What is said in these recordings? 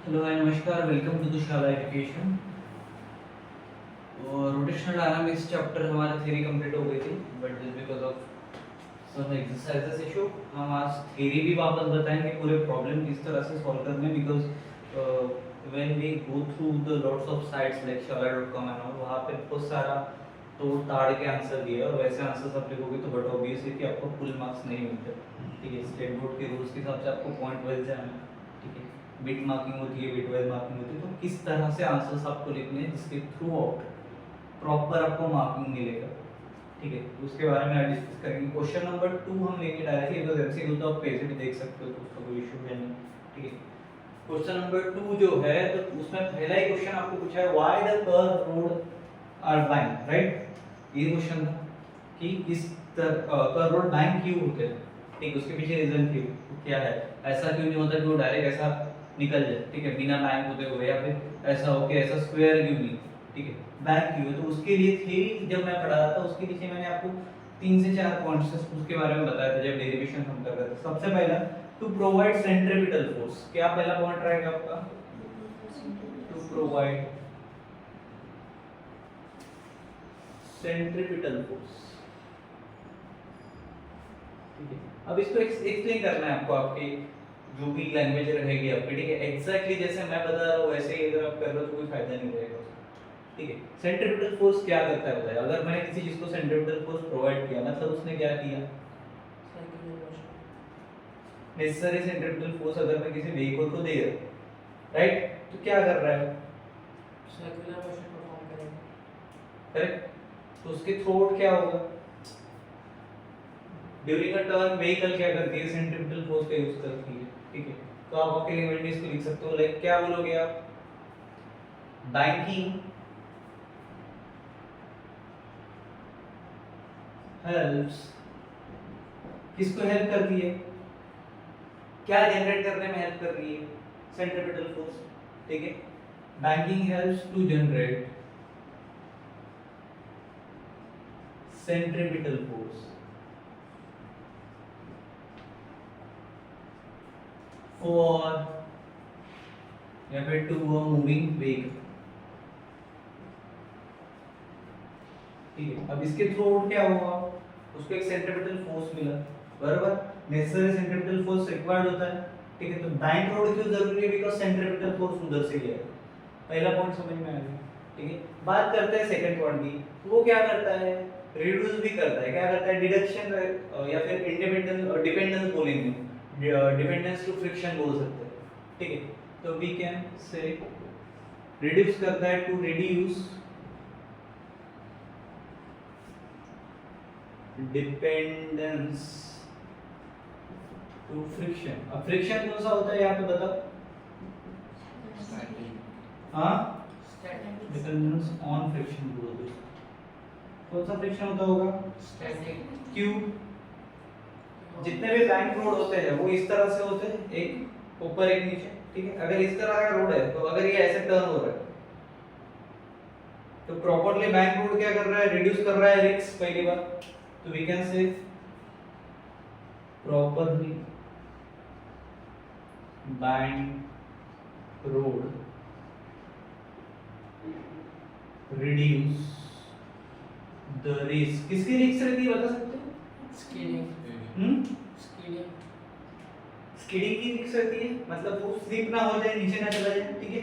Hello hi नमस्कार, welcome to the Shala education. और rotational dynamics chapter हमारा थ्योरी कंप्लीट हो गई थी, but just because of some exercises issue हम आज थ्योरी भी वापस बताएंगे, पूरे प्रॉब्लम किस तरह से सॉल्व करने, because when we go through the lots of sites like shala.com and all, वहाँ पे बहुत सारा तोड़ ताड़ के आंसर दिए और वैसे आंसर्स आप लिखोगे तो बट ऑब्वियस है कि आपको फुल मार्क्स नहीं मिलते। ठीक है, स्टेट बोर्ड के रूल्स के हिसाब से आपको पॉइंट वाइज जाना है। ठीक है, बिट मार्किंग होती है, बिट वाइज मार्किंग होती है, तो किस तरह से आंसर्स आपको लिखने हैं जिसके थ्रू आउट प्रॉपर आपको मार्किंग मिलेगा। ठीक है, तो उसके बारे में आज डिस्कस करेंगे। क्वेश्चन नंबर 2 हम लेंगे डायरेक्टली, बिकॉज एमसीक्यू तो आप पेज भी देख सकते हो, तो उसका कोई इशू है नहीं। ठीक है, क्वेश्चन नंबर 2 जो है, तो उसमें पहला ही क्वेश्चन आपको पूछा है why the curve road are banked, right. ये क्वेश्चन था कि इस कर्व रोड बाइंग क्यों होते हैं। ठीक, उसके पीछे रीजन क्यों, क्या है, ऐसा क्यों नहीं होता कि वो डायरेक्ट ऐसा निकल जाए, ठीक है, बिना बैंक होते हुए, या फिर ऐसा हो कि ऐसा स्क्वायर क्यों नहीं। ठीक है, बैंक क्यों है, तो उसके लिए थ्योरी जब मैं पढ़ा रहा था उसके पीछे मैंने आपको 3 से 4 पॉइंट्स उसके बारे में बताया था जब डेरिवेशन हम कर रहे थे। सबसे पहला, टू प्रोवाइड सेंट्रीपिटल फोर्स, क्या पहला पॉइंट रहेगा आपका, टू प्रोवाइड सेंट्रीपिटल फोर्स। ठीक है, अब इसको एक्सप्लेन करना है आपको, आपकी जो भी लैंग्वेज रहेगी आपकी। ठीक है, एग्जैक्टली जैसे मैं बता रहा हूँ वैसे ही अगर आप कर रहे हो तो कोई फायदा नहीं रहेगा उसका। ठीक है, सेंट्रीपिटल फोर्स क्या करता है बताइए। अगर मैंने किसी चीज को सेंट्रीपिटल फोर्स प्रोवाइड किया, मतलब उसने क्या किया, नेसेसरी सेंट्रीपिटल फोर्स अगर मैं किसी व्हीकल को दे रहा हूं, राइट, तो क्या कर रहा है, सर्कुलर मोशन परफॉर्म करेगा, करेक्ट। तो उसके थ्रू क्या होगा, ड्यूरिंग अ टर्न व्हीकल क्या करती है, सेंट्रीपिटल फोर्स का यूज करती है। ठीक है, तो आप आपके लिमिट को लिख सकते हो, लाइक क्या बोलोगे आप, बैंकिंग हेल्प्स, किसको हेल्प करती है, क्या जनरेट करने में हेल्प कर रही है, सेंट्रीपिटल फोर्स। ठीक है, banking helps to generate centripetal force for, या फिर टू अ मूविंग व्हीकल। ठीक है, अब इसके थ्रू क्या हुआ, उसको एक सेंट्रीपिटल फोर्स मिला, बराबर, नेसेसरी सेंट्रीपिटल फोर्स रिक्वायर्ड होता है। ठीक है, तो बैंक रोड क्यों जरूरी है, बिकॉज़ सेंट्रीपिटल फोर्स उधर से ही है। पहला पॉइंट समझ में आ गया। ठीक है, बात करते हैं सेकंड पॉइंट की, तो वो क्या करता है, रिड्यूस भी करता है, क्या करता है, डिडक्शन या फिर इंडिपेंडेंस और डिपेंडेंस बोलेंगे, डिपेंडेंस टू फ्रिक्शन बोल सकते हैं। ठीक है, तो वी कैन से रिड्यूस करता है, to reduce dependence to friction. अब फ्रिक्शन कौन सा होता है यहाँ पे बताओ, हाँ, डिपेंडेंस ऑन फ्रिक्शन बोलते हैं। कौन सा फ्रिक्शन होता होगा, स्टैटिक। क्यों, जितने भी बैंक रोड होते हैं वो इस तरह से होते हैं, एक ऊपर एक नीचे। ठीक है, अगर इस तरह का रोड है तो अगर ये ऐसे टर्न हो रहा है तो प्रॉपर्ली बैंक रोड क्या कर रहा है, रिड्यूस कर रहा है रिस्क, पहली बार। तो we can say properly bank road reduce the risk। किसकी रिस्क रहती है बता सकते हो, स्कीडिंग। स्कीडिंग की रिस्क रहती है, मतलब वो स्लिप ना हो जाए, नीचे ना चला जाए। ठीक है,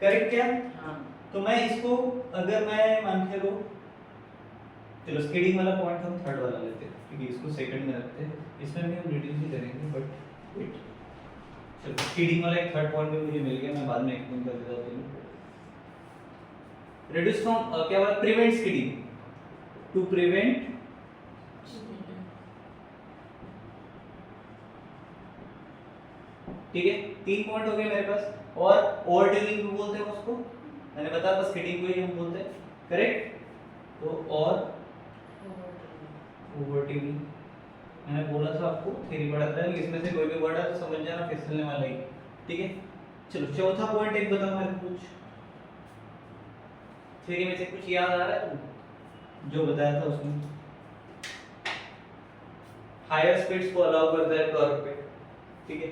करेक्ट क्या, हाँ। तो मैं इसको अगर मैं मान के लो, चलो स्कीडिंग वाला पॉइंट हम थर्ड वाला लेते हैं, ठीक है, इसको सेकंड में रखते हैं, इसमें भी हम रिड्यूस ही करेंगे, बट वेट, चलो स्कीडिंग वाला एक थर्ड पॉइंट भी मुझे मिल गया, मैं बाद में एक्सप्लेन कर देता हूं। रिड्यूस फ्रॉम क्या बोला, प्रिवेंट स्कीडिंग, टू प्रिवेंट ठीक है, 3 पॉइंट हो गए मेरे पास। और ओवर ट्यूनिंग भी बोलते हैं उसको, मैंने बताया था स्कीडिंग को ही हम बोलते हैं, करेक्ट। तो और ओवर ट्यूनिंग मैंने बोला था आपको, थ्योरी पढ़ा था, इसमें से कोई भी वर्ड है तो समझ जाना, फिसलने वाला ही। ठीक है, चलो चौथा पॉइंट एक बताओ मेरे को, कुछ थ्योरी में से कुछ याद आ रहा है तुम जो बताया था उसमें, हायर स्पीड्स को अलाउ करता है कर्व पे। ठीक है,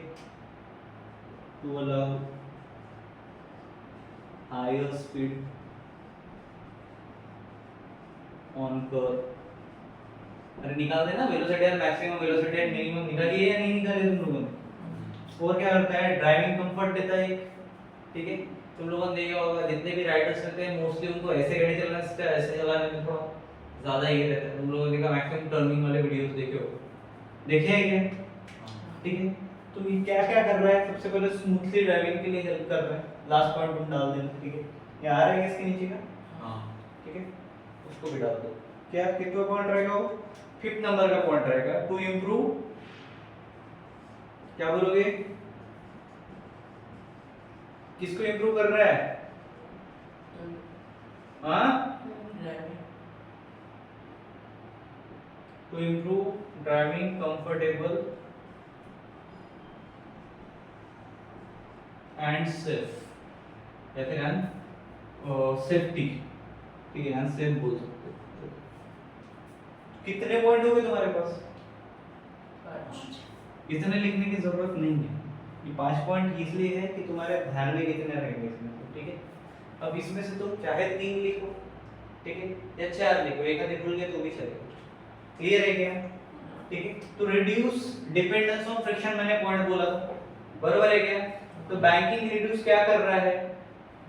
to allow higher speed on curve. अरे निकाल देना velocity and maximum velocity and minimum, निकालिए या नहीं निकालिए तुम लोगों ने। और क्या करता है, ड्राइविंग कंफर्ट देता है, ठीक है। तुम लोगों ने देखा होगा जितने भी राइडर्स रहते हैं मोस्टली उनको ऐसे गाड़ी चलाना सीखता है, ऐसे चलाने में थोड़ा ज्यादा ये रहता है। तुम लोगों ने देखा मैक्सिमम टर्निंग वाले वीडियोस देखे हो, देखे हैं क्या, ठीक है। तो ये क्या क्या कर रहा है, सबसे पहले स्मूथली ड्राइविंग के लिए हेल्प कर रहा है। लास्ट पॉइंट तुम डाल देना, ठीक है। ये आ रहा है इसके नीचे का, हाँ ठीक है, उसको भी डाल दो। क्या कितना पॉइंट रहेगा वो, 5th नंबर का पॉइंट रहेगा, टू इंप्रूव, क्या बोलोगे, किसको इंप्रूव कर रहा है, हाँ, to improve driving comfortable and safe, या फिर सेफ्टी, ठीक है, अनसेफ बोल सकते हो। कितने पॉइंट हो गए तुम्हारे पास, इतने लिखने की जरूरत नहीं है, ये 5 पॉइंट इसलिए है कि तुम्हारे ध्यान में कितने रहेंगे इसमें, ठीक है। अब इसमें से तुम चाहे 3 लिखो, ठीक है, या 4 लिखो, एक आधे भूल गए तो भी चलेगा। क्लियर है क्या, ठीक है। तो रिड्यूस डिपेंडेंस ऑन फ्रिक्शन, मैंने पॉइंट बोला था, बराबर है क्या। तो बैंकिंग रिड्यूस क्या कर रहा है,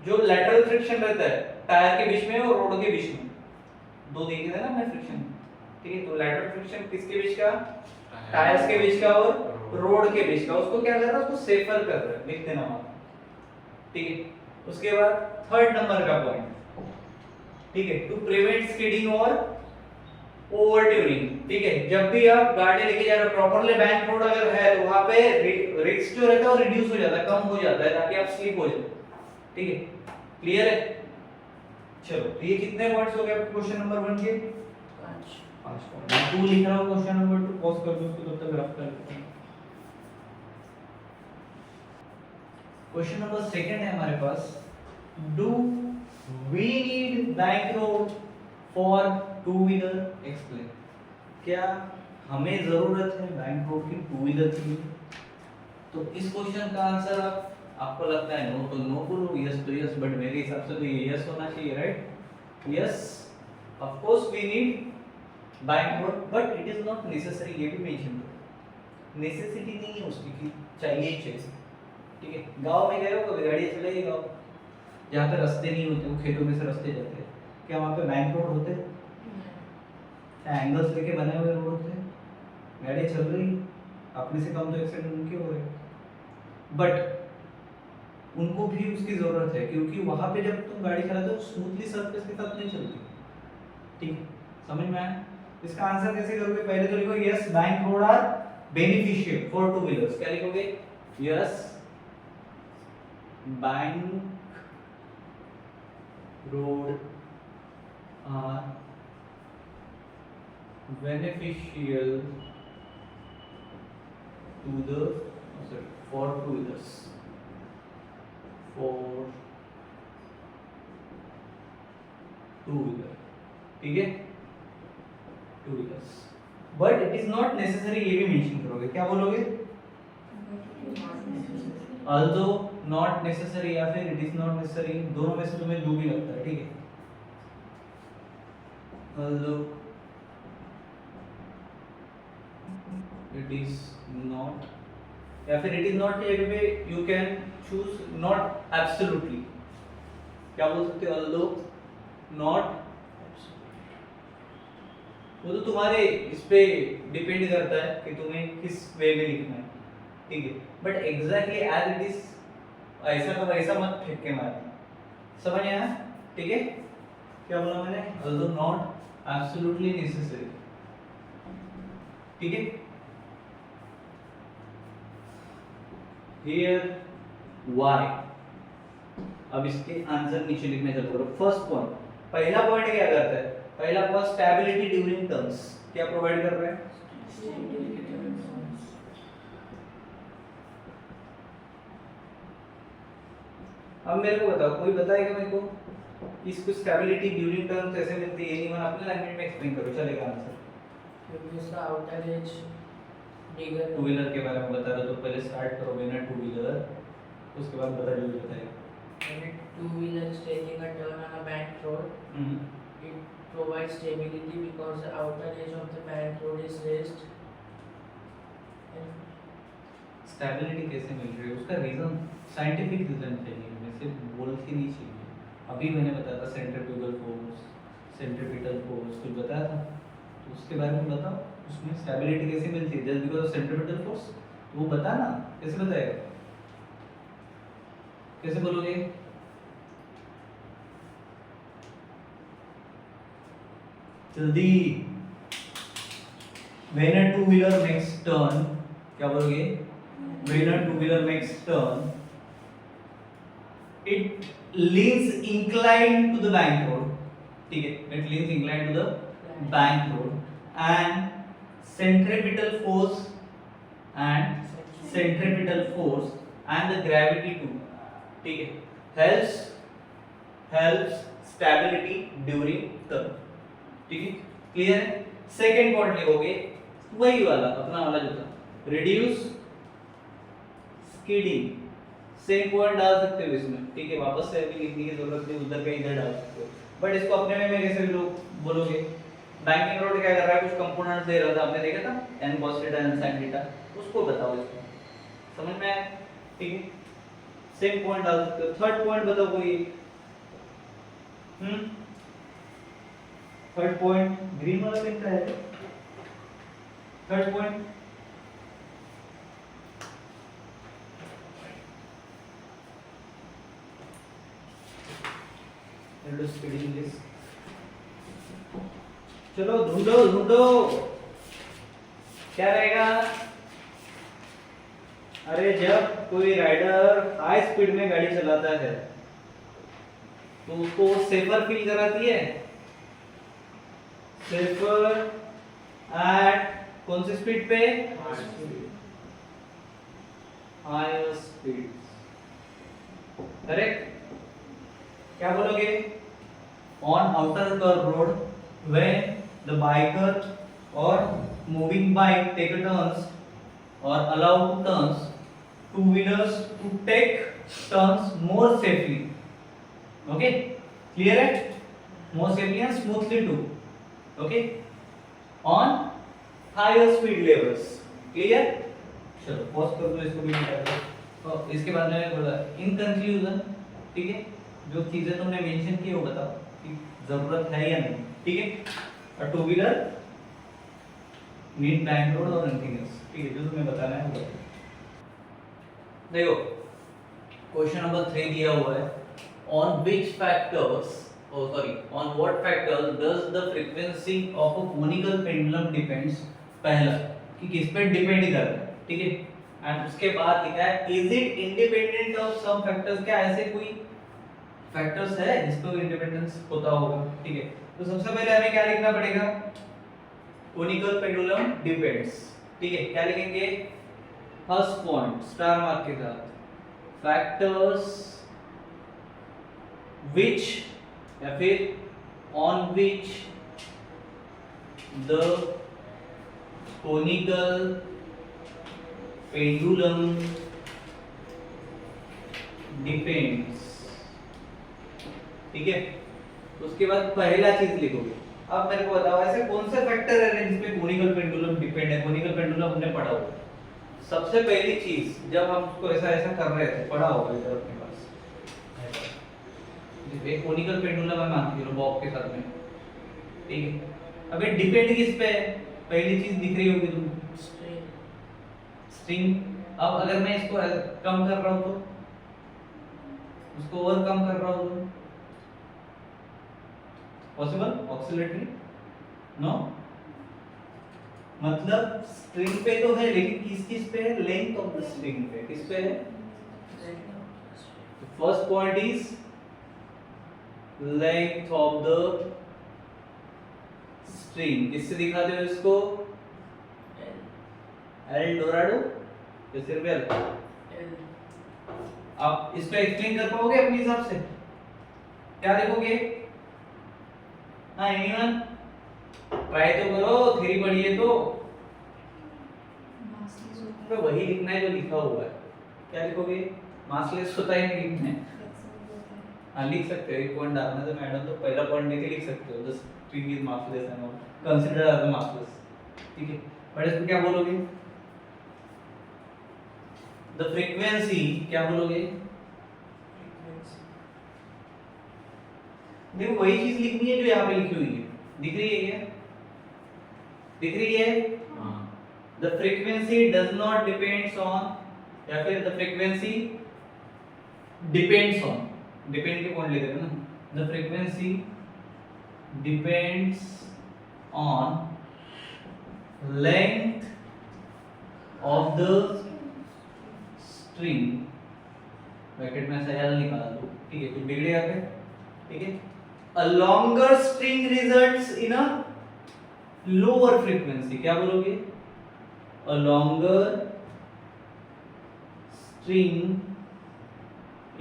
जो लैटरल फ्रिक्शन रहता है टायर के बीच में और रोड के बीच में, दो देखे थे ना हमने फ्रिक्शन, ठीक है। तो लैटरल फ्रिक्शन किसके बीच का, टायर्स के बीच का और रोड के बीच का, उसको क्या कर रहा है, उसको सेफर कर रहा है, लिख देना वहां, ठीक है। उसके बाद 3rd नंबर का पॉइंट, ठीक है, टू प्रिवेंट स्किडिंग और ओवर ट्यूनिंग, ठीक है। जब भी आप गाड़ी लेके जा रहे हो, प्रॉपरली बैंक रोड अगर है तो वहां पे रिस्क जो रहता है वो रिड्यूस हो जाता है, कम हो जाता है, ताकि आप स्लिप हो जाए, ठीक है। क्लियर है, चलो ये कितने पॉइंट्स हो गए क्वेश्चन नंबर 1 के, 5 पॉइंट। मैं 2 लिख रहा हूं, क्वेश्चन नंबर 2 पॉज कर दो उसको, तब तक ग्राफ कर लेते हैं। क्वेश्चन नंबर 2 है हमारे पास, do we need bank road for two wheeler, explain. क्या हमें जरूरत है बैंक रोड की टू व्हीलर के लिए। तो इस क्वेश्चन का आंसर आपको लगता है नो तो नो बोलो, यस तो यस, बट मेरे हिसाब से तो ये यस होना चाहिए, right. Yes of course we need bank road, but it is not necessary, ये भी मेंशन करो, नेसेसिटी नहीं है उसकी कि चाहिए ही चाहिए, ठीक है। गांव में गए हो कभी, गाड़ी चलाइए गांव, जहाँ पे रास्ते नहीं होते, वो खेतों में से रास्ते जाते हैं, क्या वहाँ पे बैंक रोड होते हैं, एंगल्स लेके बने हुए रोड होते हैं, गाड़ी चल रही, अपने से कम तो एक्सीडेंट उनके हो रहे, बट उनको भी उसकी जरूरत है, क्योंकि वहां पे जब तुम गाड़ी चलाते हो स्मूथली सरफेस के साथ नहीं चलती, ठीक है। समझ में आया, इसका आंसर कैसे करोगे, पहले तो लिखो yes bank road are beneficial for two wheelers, क्या लिखोगे, yes bank road are beneficial to the for two wheelers, for two wheeler, ठीक है, two wheelers, but it is not necessary, ये भी मेंशन करोगे, क्या बोलोगे, although not necessary या फिर it is not necessary, दोनों में से तुम्हें जो भी लगता है, ठीक है। although it is not, या फिर it is not के जगह पे you can choose not absolutely, क्या बोल सकते हो, although not, वो तो तुम्हारे इस पे डिपेंड करता है कि तुम्हें किस वे में लिखना है, ठीक है। But exactly as it is ऐसा का वैसा मत फेंक के मारना, समझ आया, ठीक है। क्या बोला मैंने, although not absolutely necessary, ठीक है। Here why, अब इसके आंसर नीचे लिखने चलो करो। फर्स्ट पॉइंट, पहला पॉइंट क्या करता है, पहला पॉइंट स्टेबिलिटी ड्यूरिंग टर्न्स, क्या प्रोवाइड कर रहा है, अब मेरे को बताओ, कोई बताएगा मेरे को इसको स्टेबिलिटी ड्यूरिंग टर्न्स कैसे मिलती है, एनीवन अपने लैंग्वेज में एक्सप्लेन करो, चलेगा आंसर। क्योंकि इसका outer as bigger, to wheeler के बारे में बता रहे हो तो पहले स्टार्ट करो बिना टू व्हीलर, उसके बाद बता जो बताएगा। when a two-wheeler is taking a turn on a bank road, it provides stability because the outer edge of the bank road is raised. And stability कैसे मिल रही है उसका रीजन साइंटिफिक रीजन चाहिए, वैसे बोल के नहीं चाहिए। अभी मैंने बताया था सेंट्रीफ्यूगल फोर्स, सेंट्रीपिटल फोर्स कुछ बताया था, तो उसके बारे में बताओ, उसमें स्टेबिलिटी कैसे मिलती है just because of centripetal force, तो वो बता ना, कैसे बताएगा, कैसे बोलोगे? जल्दी। When a two-wheeler makes turn, क्या बोलोगे? When a two-wheeler makes turn, it leans inclined to the bank road. ठीक है? It leans inclined to the bank road, and centripetal force and the gravity too. ठीक है? Helps stability during turn. ठीक है, clear है? Second point लिखोगे वही वाला अपना वाला जो था, रिड्यूस स्किडिंग, सेम पॉइंट डाल सकते हो इसमें, ठीक है, वापस से अभी लिखने की जरूरत नहीं, उधर का इधर डाल सकते हो, बट इसको अपने में कैसे भी लोग बोलोगे। बैंकिंग रोड क्या कर रहा है, कुछ कंपोनेंट्स दे रहा था, आपने देखा था n cos theta n sin theta, उसको बताओ, इसको समझ में आया? ठीक है, सेम पॉइंट डाल सकते हो। थर्ड पॉइंट बताओ कोई, थर्ड पॉइंट ग्रीन वाला पेन का है, थर्ड पॉइंट चलो ढूंढो क्या रहेगा? अरे जब कोई राइडर हाई स्पीड में गाड़ी चलाता है तो उसको सेफर फील कराती है, सेफर एट कौन सी स्पीड पे? Higher speed, correct? क्या बोलोगे? On outer curve road when the biker और moving bike take turns or allow turns, two wheelers to take turns more safely. Okay, clear है? More safely and smoothly too. Okay, on higher speed levels. Clear? चलो pause कर दो, इसको भी निकाल दो। तो इसके बाद मैंने बोला इन कंक्लूजन, ठीक है, जो चीजें तुमने मेंशन की वो बताओ कि जरूरत है या नहीं, ठीक है? और two wheeler need bank road और एनीथिंग एल्स, ठीक है, जो तुम्हें बताना है वो देखो। क्वेश्चन नंबर 3 दिया हुआ है, on which factors on what factors does the frequency of a conical pendulum depends, पहला कि किस पे डिपेंड कर रहा है, ठीक है, एंड उसके बाद लिखा है is it independent of some factors, क्या ऐसे कोई फैक्टर्स है जिस पे इंडिपेंडेंस होता होगा, ठीक है? तो सबसे पहले हमें क्या लिखना पड़ेगा? कोनिकल पेंडुलम डिपेंड्स, ठीक है, क्या लिखेंगे? फर्स्ट पॉइंट स्टार मार्क के साथ, फैक्टर्स विच या फिर on which the conical pendulum depends, ठीक है? उसके बाद पहला चीज लिखोगे। अब मेरे को बताओ ऐसे कौन से फैक्टर है जिसपे कोनिकल पेंडुलम डिपेंड है? कोनिकल पेंडुलम हमने पढ़ा होगा, सबसे पहली चीज जब हम उसको ऐसा ऐसा कर रहे थे, पढ़ा होगा इधर अपने पास, एक कोनिकल पेंडुलम है मान लो बॉब के साथ में, ठीक है? अब ये डिपेंड किस पे है? पहली चीज दिख रही होगी तुमको, स्ट्रिंग। अब अगर मैं इसको कम कर रहा हूं तो, उसको और कम कर रहा हूं तो पॉसिबल? ऑक्सिलेटरी नो, मतलब स्ट्रिंग पे तो है लेकिन किस पे है? लेंथ ऑफ द स्ट्रिंग पे, किस पे है? First point is length of the string. किससे दिखाते हो इसको? एल डोराडो या सिर्फ एल? आप इसको एक्सप्लेन कर पाओगे अपने हिसाब से? क्या देखोगे? हाँ एनीवन ट्राई तो करो, थ्योरी पढ़िए तो वही लिखना है जो लिखा हुआ है। क्या लिखोगे? मासलेस होता है नहीं लिखना है, हाँ लिख सकते हो, एक पॉइंट डालना तो मैडम तो पहला पॉइंट लेके लिख सकते हो, the string is massless and consider as massless, ठीक है। बट इसको क्या बोलोगे, द फ्रीक्वेंसी क्या बोलोगे, frequency देखो वही चीज लिखनी है जो यहाँ पे लिखी हुई है, दिख रही है क्या, दिख रही है, the frequency does not depends on, या फिर the frequency depends on, depend के पॉइंट लेते हैं ना, the frequency depends on length of the string, bracket में ऐसा एल निकाला दो, ठीक है, कुछ बिगड़ेगा क्या, ठीक है। A longer string results in a lower frequency, क्या बोलोगे, a longer string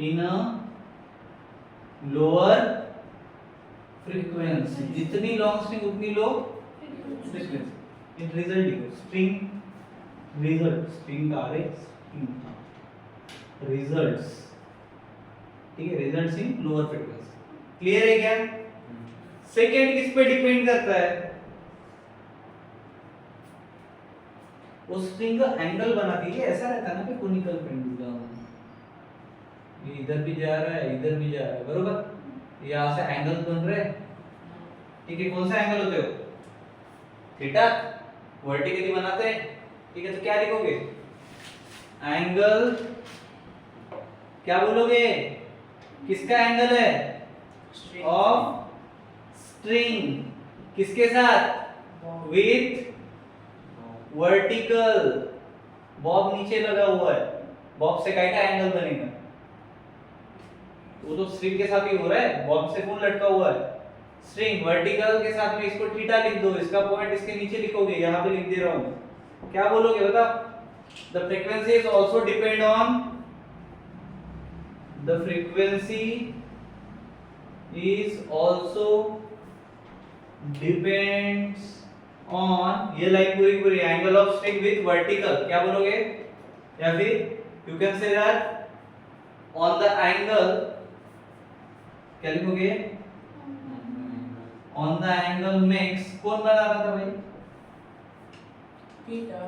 in a lower frequency, जितनी लॉन्ग स्ट्रिंग उतनी लो फ्रीक्वेंसी, इन रिजल्ट लिखो, स्ट्रिंग रिजल्ट, स्ट्रिंग का आर रिजल्ट्स, ठीक है, results in lower frequency, clear है क्या। सेकंड किस पे डिपेंड करता है, वो स्ट्रिंग का एंगल बनाती है, ऐसा रहता है ना कि कोनिकल पेंडुलम, ये इधर भी जा रहा है इधर भी जा रहा है, बरोबर, यहाँ से एंगल बन रहे हैं, ठीक है, कौन सा एंगल होते हो, थीटा, वर्टिकली बनाते हैं, ठीक है, तो क्या लिखोगे, एंगल, क्या बोलोगे, किसका एंगल है, string ऑफ स्ट्रिंग, किसके साथ, bond विथ वर्टिकल, बॉब नीचे लगा हुआ है, बॉब से काय का एंगल बनेगा, वो तो स्ट्रिंग के साथ ही हो रहा है, बॉब से कौन लटका हुआ है, स्ट्रिंग, वर्टिकल के साथ में इसको थीटा लिख दो, इसका पॉइंट इसके नीचे लिखोगे, यहाँ पे लिख दे रहा हूँ, क्या बोलोगे बताओ, the frequency is also depend on, the frequency is also depends on, ये लाइन पूरी पूरी angle of string with vertical, क्या बोलोगे, या फिर you can say that on the angle, क्या लिखोगे, ऑन द एंगल मेक्स, कौन बना रहा था भाई, theta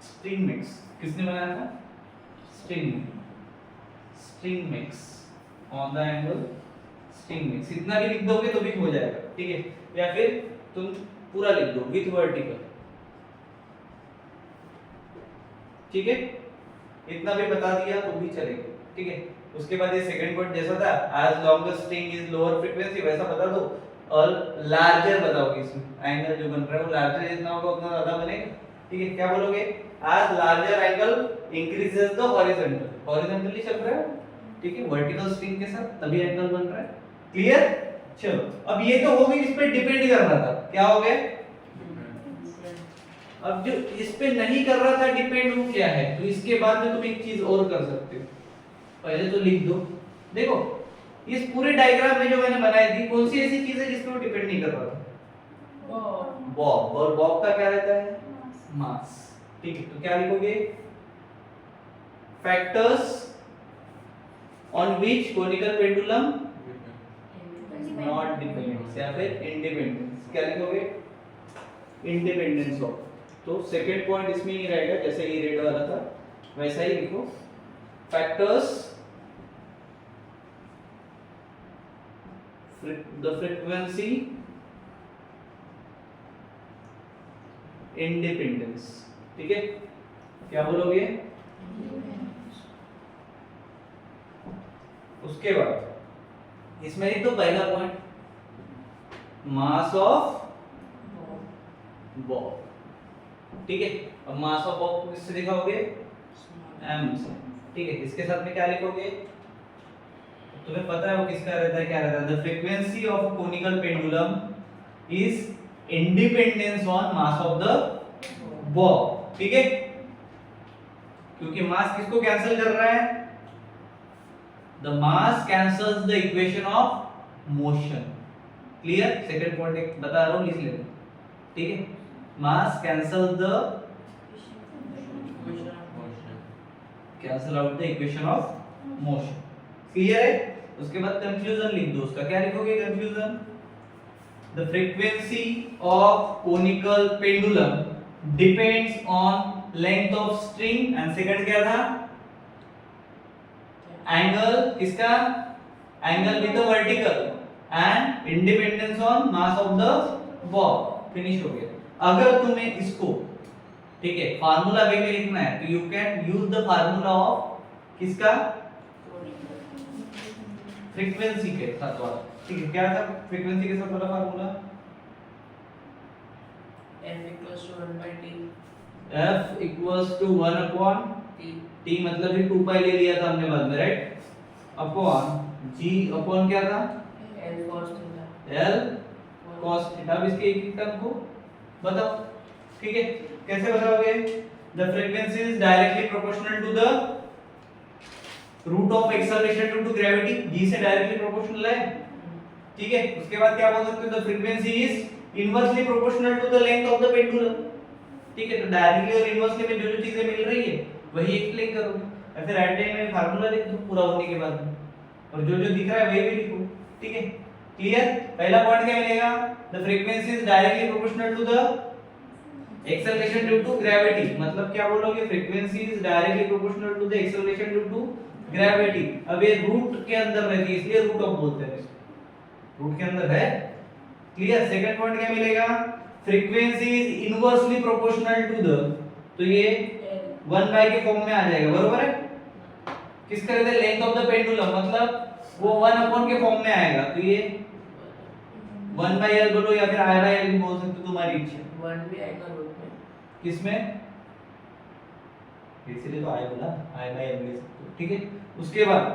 स्ट्रिंग मिक्स, किसने बनाया था, string, string mix on the angle string mix, इतना भी लिख दोगे तो भी हो जाएगा, ठीक है, या फिर तुम पूरा लिख दो विथ वर्टिकल, ठीक है, इतना भी बता दिया तो भी चलेगा, ठीक है। उसके बाद ये सेकंड पॉइंट जैसा था, as long the string is lower frequency, वैसा बता दो, और लार्जर बताओगे, इसमें एंगल जो बन रहा है वो लार्जर जितना होगा उतना ज्यादा बनेगा, ठीक है, क्या बोलोगे, as larger angle increases the horizontal, horizontally चल रहा है, ठीक है, वर्टिकल स्ट्रिंग के साथ तभी एंगल बन रहा है, क्लियर। चलो अब ये तो हो गई, इस पे डिपेंड कर रहा था, क्या हो गया, अब जो इस पे नहीं कर रहा था डिपेंड, वो क्या है, तो इसके बाद में तुम एक चीज और कर सकते हो, पहले तो लिख दो, देखो इस पूरे डायग्राम में जो मैंने बनाई थी, कौन सी ऐसी चीज है जिस पे वो डिपेंड नहीं कर रहा था, bond बॉब, और बॉब का क्या रहता है, मास, ठीक है, तो क्या लिखोगे, factors on which conical pendulum not dependence, या फिर इंडिपेंडेंस, क्या लिखोगे, इंडिपेंडेंस ऑफ, तो सेकंड पॉइंट इसमें ही रहेगा, जैसे ये रेड वाला था वैसा ही लिखो, फैक्टर्स द फ्रीक्वेंसी इंडिपेंडेंस, ठीक है, क्या बोलोगे, उसके बाद इसमें ही तो पहला पॉइंट, मास ऑफ बॉब, ठीक है, अब मास ऑफ बॉब किससे दिखाओगे, m से, ठीक है, इसके साथ में क्या लिखोगे, तुम्हें पता है वो किसका रहता है, क्या रहता है, the frequency of conical pendulum is independence on mass of the bob, ठीक है, क्योंकि मास किसको कैंसिल कर रहा है, the mass cancels the equation of motion, clear, second point एक बता रहा हूं, लिख लेते, ठीक है, mass cancel the equation of motion cancel out the equation of motion, clear है। उसके बाद कंक्लूजन लिख दो उसका, क्या लिखोगे conclusion? The frequency of conical pendulum depends on length of string and second क्या था? एंगल किसका? Angle with the vertical and independence on mass of the ball. Finish हो गया। अगर तुम्हें इसको, ठीक है, फार्मूला वे में लिखना है तो you can use the formula of किसका? फ्रीक्वेंसी के साथ वाला, ठीक है। क्या था फ्रीक्वेंसी के साथ वाला formula? F equals to 1 by T. F equals to 1 upon T मतलब ही 2 पाई ले लिया था हमने बाद में, राइट? अपॉन G अपॉन क्या था? L cos theta. L cos theta. अब इसके एक टर्म को बताओ, ठीक है? कैसे बताओगे? The frequency is directly proportional to the root of acceleration due to gravity। G से डायरेक्टली प्रोपोर्शनल है, ठीक है। उसके बाद क्या बोल सकते हो? The frequency is inversely proportional to the length of the pendulum, ठीक है। तो डायरेक्टली और इनवर्सली में जो जो चीजें मिल रही है वही एक्सप्लेन करोगे। ऐसे राइट हैंड में फार्मूला लिख दो पूरा होने के बाद में, और जो जो दिख रहा है वही भी लिखो, ठीक है। क्लियर? पहला पॉइंट क्या मिलेगा? The frequency is directly proportional to the acceleration due to gravity. मतलब क्या बोलोगे? Frequency is directly proportional to the acceleration due to gravity. अब ये रूट के अंदर रहती है इसलिए रूट ऑफ बोलते हैं इसको, रूट के अंदर है। क्लियर? सेकंड पॉइंट क्या मिलेगा? Frequency is inversely proportional to the, तो ये 1 बाय के फॉर्म में आ जाएगा, बरोबर है? किसका रहता है? लेंथ ऑफ द पेंडुलम, मतलब वो 1 अपॉन के फॉर्म में आएगा, तो ये 1 बाय l बोलो या फिर i बाय l भी बोल सकते हो, तुम्हारी इच्छा। 1 भी आएगा रूट में। किसमें? इसलिए तो i बोला, i बाय l ले सकते हो, ठीक है। उसके बाद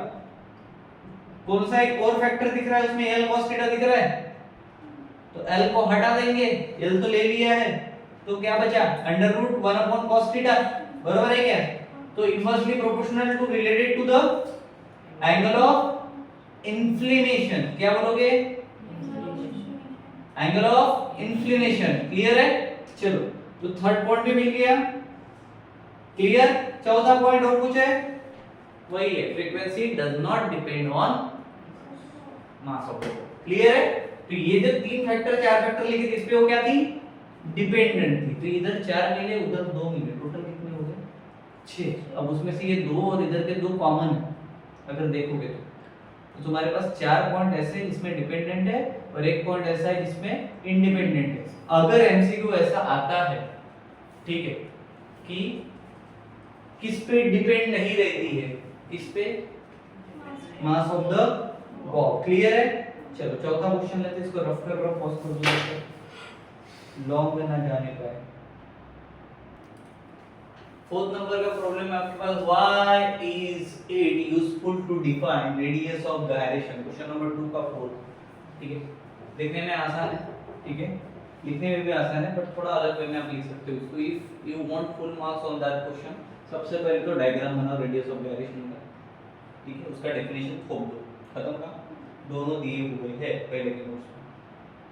कौन सा एक और फैक्टर दिख रहा है उसमें? l cos थीटा दिख रहा है, तो l को हटा देंगे, l तो ले लिया है, तो क्या बचा? Under root 1 upon cos theta, बरोबर है क्या? तो inversely proportional to related to the angle of inclination. क्या बोलोगे? Angle of inclination. क्लियर है? चलो, तो थर्ड पॉइंट भी मिल गया। क्लियर? चौथा पॉइंट और कुछ है? वही है, frequency does not depend on mass of the ball. Clear है? तो ये जो तीन फैक्टर, चार फैक्टर लिखे थे, इस पे वो क्या थी? डिपेंडेंट थी। तो इधर 4 मिले, उधर 2 मिले, टोटल कितने हो गए? 6। अब उसमें से ये 2 और इधर के 2 कॉमन है अगर देखोगे तो तुम्हारे पास 4 पॉइंट ऐसे जिसमें डिपेंडेंट है और 1 पॉइंट ऐसा है जिसमें इंडिपेंडेंट है। अगर एमसीक्यू ऐसा आता है, ठीक है, कि किस पे डिपेंड नहीं रहती है, किस पे? मास ऑफ द बॉल। क्लियर है? चलो चौथा क्वेश्चन लेते हैं, इसको रफ कर रहा पॉज कर दो, लॉन्ग में ना जाने पाए। फोर्थ नंबर का प्रॉब्लम है आपके पास, why is it useful to define radius of gyration। Question number 2 का फोर्थ, ठीक है। देखने में आसान है, ठीक है, लिखने में भी आसान है, बट थोड़ा अलग वे में आप लिख सकते हो इसको। If you want full marks on that question, सबसे पहले तो डायग्राम बनाओ रेडियस ऑफ gyration का, ठीक है, उसका डेफिनेशन थोप दो, खत्म का। दोनों दिए हुए हैं पहले के नोट्स में।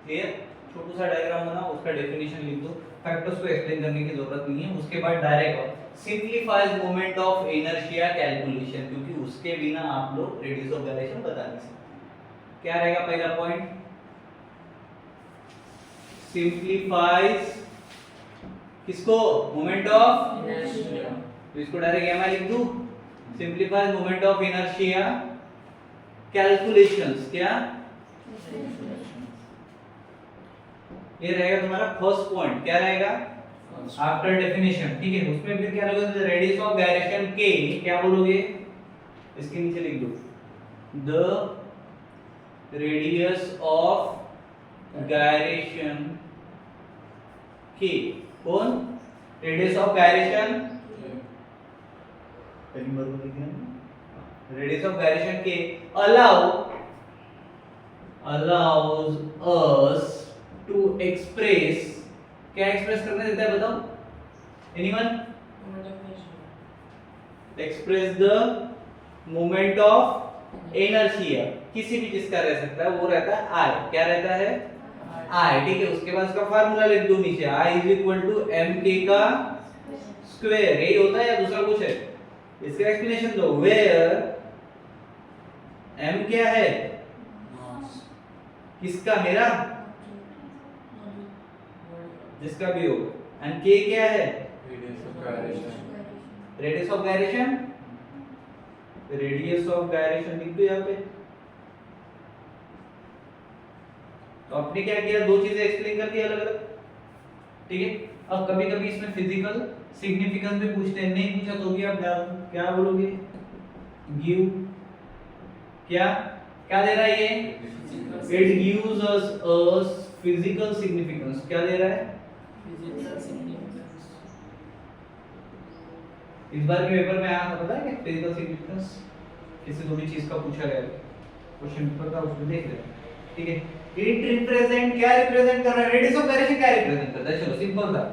क्लियर? छोटा सा डायग्राम बनाओ, उसका डेफिनेशन लिख दो, फैक्टर्स को एक्सप्लेन करने की जरूरत नहीं है। उसके बाद direct simplifies moment of inertia calculation, क्योंकि उसके बिना आप लोग रेडियस ऑफ gyration बता नहीं सकते। क्या रहेगा पहला पॉइंट? सिंपलीफाइज किसको? Moment of inertia. तो इसको डायरेक्ट एम लिख दूं, सिंपलीफाइज मोमेंट ऑफ इनर्शिया कैलकुलेशंस। क्या ये रहेगा तुम्हारा फर्स्ट पॉइंट? क्या रहेगा? आफ्टर डेफिनेशन, ठीक है। उसमें फिर क्या लगेगा? रेडियस ऑफ gyration के, क्या बोलोगे? इसके नीचे लिख दो, द रेडियस ऑफ gyration के। कौन? रेडियस ऑफ gyration, पहली बार को लिखना है, रेडियस ऑफ gyration के allows us to express, क्या एक्सप्रेस करने देता है बताओ? Anyone? Express the moment of inertia, किसी भी चीज का रह सकता है, वो रहता है आई। क्या रहता है? आई, ठीक है। उसके बाद उसका फार्मूला लिख दो नीचे, I is equal to M के का स्क्वायर। यही होता है या दूसरा कुछ है? इसका एक्सप्लेनेशन दो, वेयर m क्या है? किसका? मेरा, जिसका भी हो। एंड k क्या है? Radius of gyration. Radius of gyration लिख दो यहाँ पे। तो आपने क्या किया, दो चीजें एक्सप्लेन कर दी अलग अलग, ठीक है। अब कभी कभी इसमें फिजिकल सिग्निफिकेंस भी पूछते हैं, नहीं पूछा तो भी आप क्या बोलोगे? गिव, क्या क्या दे रहा है ये? It gives us physical significance. क्या दे रहा है? Physical significance. इस बार के पेपर में आया था, पता है क्या फिजिकल सिग्निफिकेंस? किसी थोड़ी चीज का पूछा गया क्वेश्चन पेपर का, उसमें देख रहे हैं, ठीक है। इट रिप्रेजेंट, क्या रिप्रेजेंट कर रहा है? रेडियस ऑफ गायरेशन क्या रिप्रेजेंट करता है? चलो सिंपल था,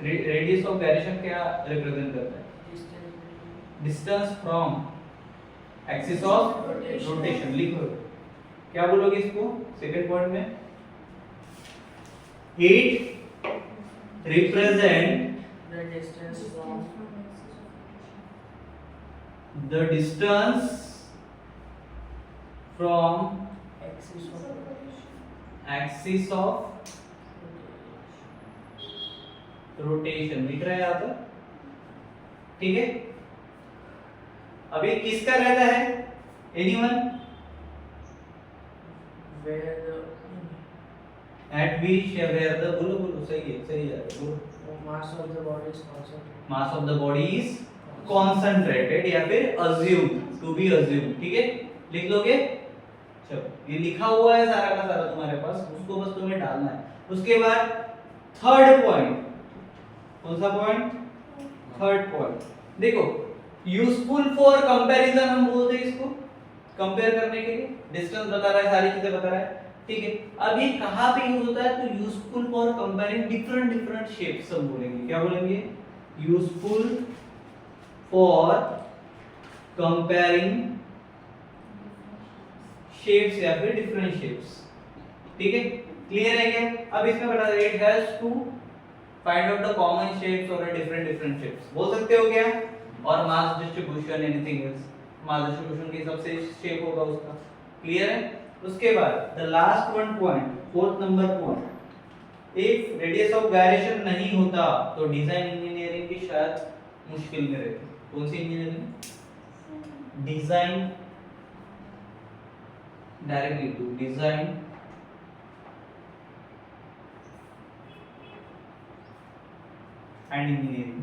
रेडियस ऑफ गायरेशन क्या रिप्रेजेंट करता है? Distance from axis of rotation. लिखो क्या बोलोगे इसको सेकंड पॉइंट में? It represent The distance from the distance from axis of rotation. लिख रहा है यहाँ पर, ठीक है। अभी किसका रहता है? एनीवन? where the एट विच या वेयर द, बोलो बोलो, सही है, सही है, बोलो। mass of the body is concentrated. Mass of the body is concentrated या फिर अज्यूम, टू बी अज्यूम, ठीक है। लिख लोगे? चलो ये लिखा हुआ है सारा का सारा तुम्हारे पास, उसको बस तुम्हें डालना है। उसके बाद थर्ड पॉइंट, कौन सा पॉइंट? थर्ड पॉइंट देखो, यूजफुल फॉर कंपैरिजन हम बोलते हैं इसको, कंपेयर करने के लिए। डिस्टेंस बता रहा है, सारी चीजें बता रहा है, ठीक है। अब ये कहां पे यूज होता है? तो useful for comparing different different shapes हम बोलेंगे। क्या बोलेंगे? यूजफुल फॉर कंपेयरिंग शेप्स या फिर डिफरेंट शेप्स, ठीक है। क्लियर है क्या? अब इसमें बता दे, it helps to find out the common shapes और डिफरेंट डिफरेंट शेप्स, बोल सकते हो क्या? और mass distribution, anything else, mass distribution के हिसाब से शेप होगा उसका। क्लियर है? उसके बाद the last one point, fourth number point, if radius of gyration नहीं होता तो डिजाइन इंजीनियरिंग की शायद मुश्किल में रहती। कौन सी engineering? Design, directly to design and engineering,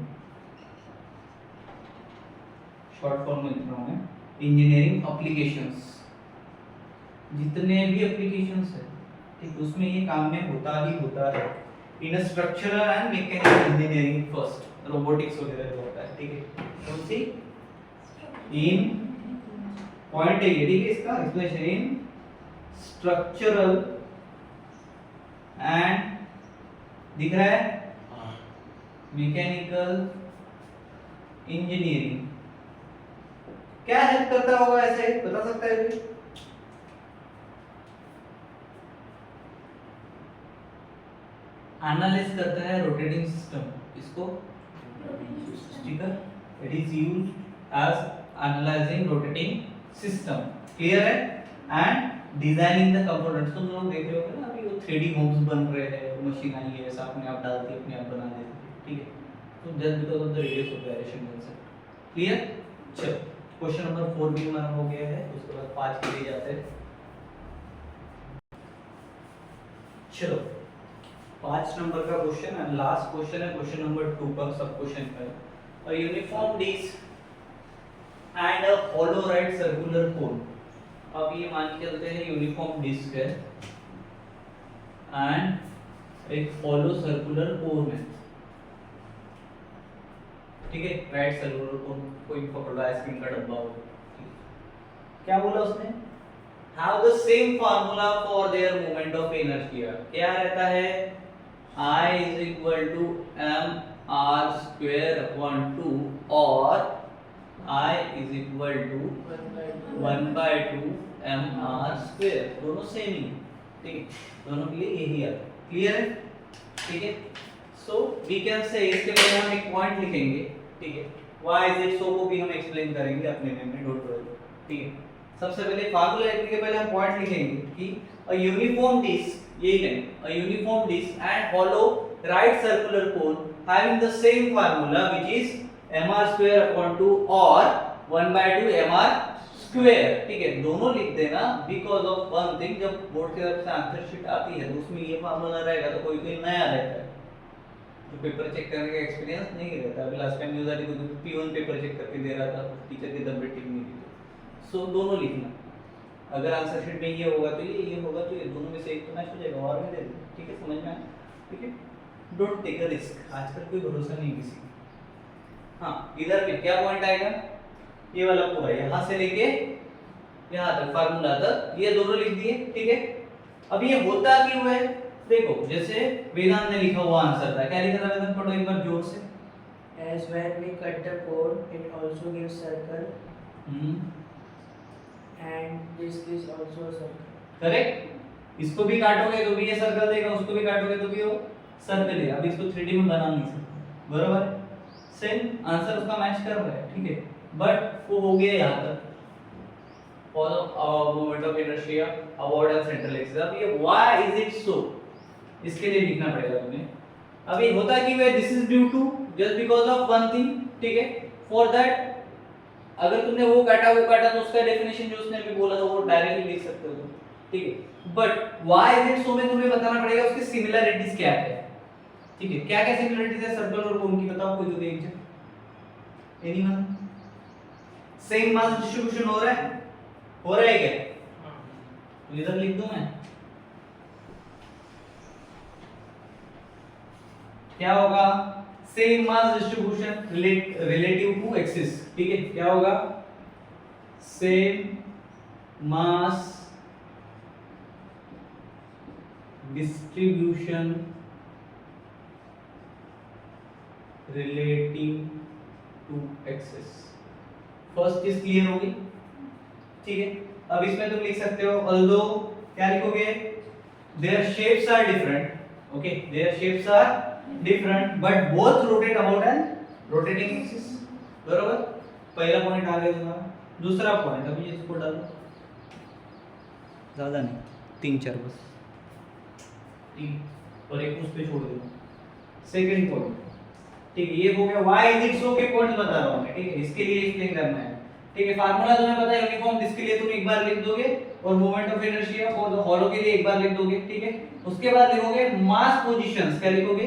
short form में लिख रहा हूं मैं, इंजीनियरिंग एप्लीकेशंस, जितने भी एप्लीकेशंस है, ठीक, उसमें ये काम में होता ही होता है। इन structural and mechanical engineering first, robotics वगैरह जो होता है, ठीक है। कौन सी? इन पॉइंट है ये, ठीक है, इसका एक्सप्लेनेशन इन स्ट्रक्चरल एंड, दिख रहा है, मैकेनिकल इंजीनियरिंग। क्या हेल्प करता होगा ऐसे, बता सकता है कोई? एनालाइज करता है रोटेटिंग सिस्टम, इसको स्टिकर, it is used as analysing rotating system. Clear है? एंड डिजाइनिंग द कंपोनेंट्स, तुम लोग देख रहे होगे ना अभी वो 3D होम्स बन रहे हैं, मशीन आई है, ऐसा अपने आप डालती है, अपने आप बना देती है, ठीक है। तो just because of the radius of gyration concept. Clear? चलो क्वेश्चन नंबर 4 भी हमारा हो गया है, उसके बाद 5 के लिए जाते हैं। चलो 5 नंबर का क्वेश्चन है, लास्ट क्वेश्चन है, क्वेश्चन नंबर 2 का सब क्वेश्चन है। A uniform disc and a hollow right circular cone. अब ये मान के चलते हैं यूनिफॉर्म डिस्क है एंड एक होलो सर्कुलर कोन है, ठीक है। राइट सर्कुलर कोन, कोई पकड़ रहा है आइसक्रीम का डब्बा हो, क्या बोला उसने? Have the same formula for their moment of inertia. क्या रहता है? I is equal to mr square upon 2 और I is equal to 1 by 2 mr square, दोनों सेम ही, ठीक है, दोनों के लिए यही आता है। क्लियर है? ठीक है। सो वी कैन से, इसके बाद हम एक पॉइंट लिखेंगे, ठीक है। Why is it so को भी हम एक्सप्लेन करेंगे अपने में, डोंट वरी। ठीक है, सबसे पहले फार्मूला लिखने के पहले हम पॉइंट लिखेंगे कि अ यूनिफॉर्म डिस्क, यही नहीं, a uniform disc and hollow right circular cone having the same formula which is mr square upon 2 और 1/2 mr square। ठीक है, दोनों लिख देना बिकॉज ऑफ वन थिंग, जब बोर्ड की तरफ से आंसर शीट आती है तो उसमें ये फार्मूला रहेगा तो कोई कोई नया रहता है, तो पेपर चेक करने का एक्सपीरियंस नहीं रहता। अभी लास्ट टाइम न्यूज़ आ रही थी तो P1 पेपर चेक करके दे रहा था, टीचर की तबीयत ठीक नहीं थी। सो दोनों लिखना, अगर आंसर शीट में ये होगा तो ये होगा तो ये, दोनों में से एक तो मैच हो जाएगा और भी दे दो। ठीक है, समझ में आया? ठीक है, डोंट टेक अ रिस्क, आजकल कोई भरोसा नहीं किसी का। हाँ, इधर पे क्या पॉइंट आएगा, ये वाला पूरा यहाँ से लेके यहाँ तक फार्मूला तक, ये दोनों लिख दिए। ठीक है, अब ये होता क्यों है, देखो जैसे वेदांत ने लिखा हुआ आंसर था, क्या लिखा था वेदांत, पढ़ो एक बार जोर से। As when we cut the cone, it also gives circle, and this is also a circle. Correct, इसको भी काटोगे तो भी ये सर्कल देगा, उसको भी काटोगे तो भी वो सर्कल देगा। अब इसको 3D में बना नहीं सकते, बराबर है, सेम आंसर उसका मैच कर रहा है। ठीक है, बट वो हो गया यहाँ तक, follow moment of inertia about the central axis. अब ये व्हाई इज इट सो, इसके लिए लिखना पड़ेगा तुम्हें। अब ये होता कि वे this is due to just because of one thing. ठीक है, फॉर दैट अगर तुमने वो काटा तो उसका डेफिनेशन जो उसने अभी बोला था वो डायरेक्टली लिख सकते हो। ठीक है, but why is it so में तुम्हें बताना पड़ेगा उसकी सिमिलरिटीज क्या है। ठीक है, क्या क्या सिमिलरिटीज है सर्कल और कोन की, बताओ कोई तो देख जाए। एनीवन? सेम मास डिस्ट्रीब्यूशन हो रहा है क्या? तो इधर लिख दूं मैं, क्या होगा, same mass distribution relative to axis. ठीक है, क्या होगा, same mass distribution relative to axis. First चीज क्लियर होगी। ठीक है, अब इसमें तुम लिख सकते हो ऑल्दो, क्या लिखोगे, their shapes are different, okay, their shapes are different but both rotate about an rotating axis. बराबर, पहला पॉइंट आ गया तुम्हारा। दूसरा पॉइंट अभी इसको डालो, ज्यादा नहीं, 3-4 बस, ठीक, और एक उस पे छोड़ देना। सेकंड पॉइंट, ठीक है, ये हो गया व्हाई इज इट सो के पॉइंट्स बता रहा हूं मैं। ठीक है, इसके लिए एक्सप्लेन करना है। ठीक है, फार्मूला तुम्हें पता है यूनिफॉर्म, इसके लिए तुम एक बार लिख दोगे और मोमेंट ऑफ इनर्शिया और हॉलो के लिए एक बार लिख दोगे। ठीक है, उसके बाद लिखोगे मास पोजीशंस, क्या लिखोगे,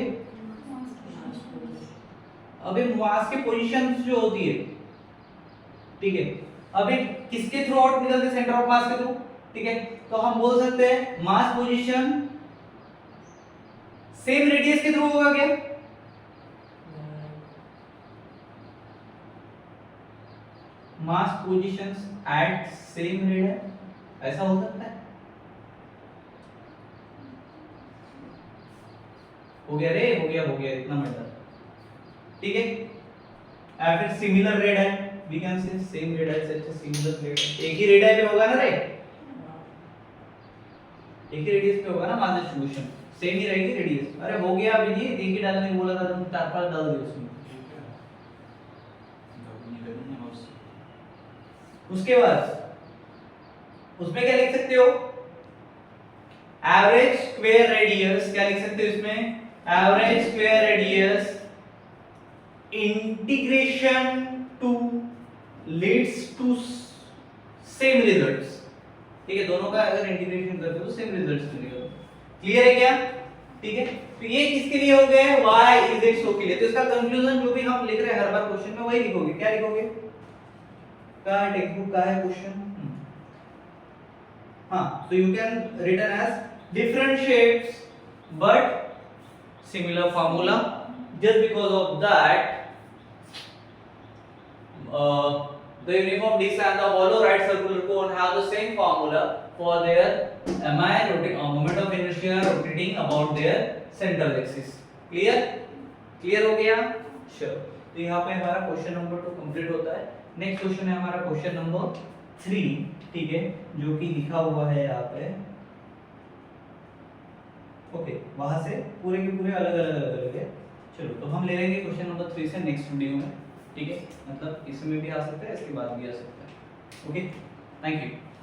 अबे मास की पोजीशंस जो होती है। ठीक है, अबे किसके थ्रू आउट निकलते, सेंटर ऑफ मास के थ्रू। ठीक है, तो हम बोल सकते हैं मास पोजीशन सेम रेडियस के थ्रू होगा क्या, मास पोजीशंस एट सेम रेडियस, ऐसा हो सकता है। हो गया रे, हो गया इतना मैटर। ठीक है, या फिर सिमिलर रेड है, वी कैन से सेम रेड है सच सिमिलर रेड, एक ही रेड है पे होगा ना रे, एक ही रेडियस पे होगा ना मास डिस्ट्रीब्यूशन, सेम ही रहेगी रेडियस। अरे हो गया अभी जी, एक ही डालने को बोला था तुम 4-5 डाल दिए उसमें। उसके बाद उसमें क्या लिख सकते हो, एवरेज स्क्वायर रेडियस, क्या लिख सकते हो इसमें, average square radius integration to leads to same results. ठीक है, दोनों का अगर इंटीग्रेशन करते हो तो सेम रिजल्ट्स मिलेगा। क्लियर है क्या? ठीक है, तो ये किसके लिए हो गए, y इज इट सो के लिए। तो इसका कंक्लूजन जो भी हम लिख रहे हैं हर बार क्वेश्चन में वही लिखोगे। क्या लिखोगे, का टेक्स्ट बुक का है क्वेश्चन, हाँ, so you can written as different shapes but similar formula, just because of that the uniform disc and the hollow right circular cone have the same formula for their mi rotating moment of inertia rotating about their central axis. clear हो गया, sure। तो यहाँ पे हमारा question number 2 complete होता है। Next question है हमारा क्वेश्चन नंबर 3, ठीक है, जो कि लिखा हुआ है यहाँ पे, ओके, वहां से पूरे के पूरे अलग अलग है। चलो, तो हम ले लेंगे क्वेश्चन नंबर 3 से नेक्स्ट वीडियो में। ठीक है, मतलब इसमें भी आ सकता है, इसके बाद भी आ सकता है। Okay, thank you.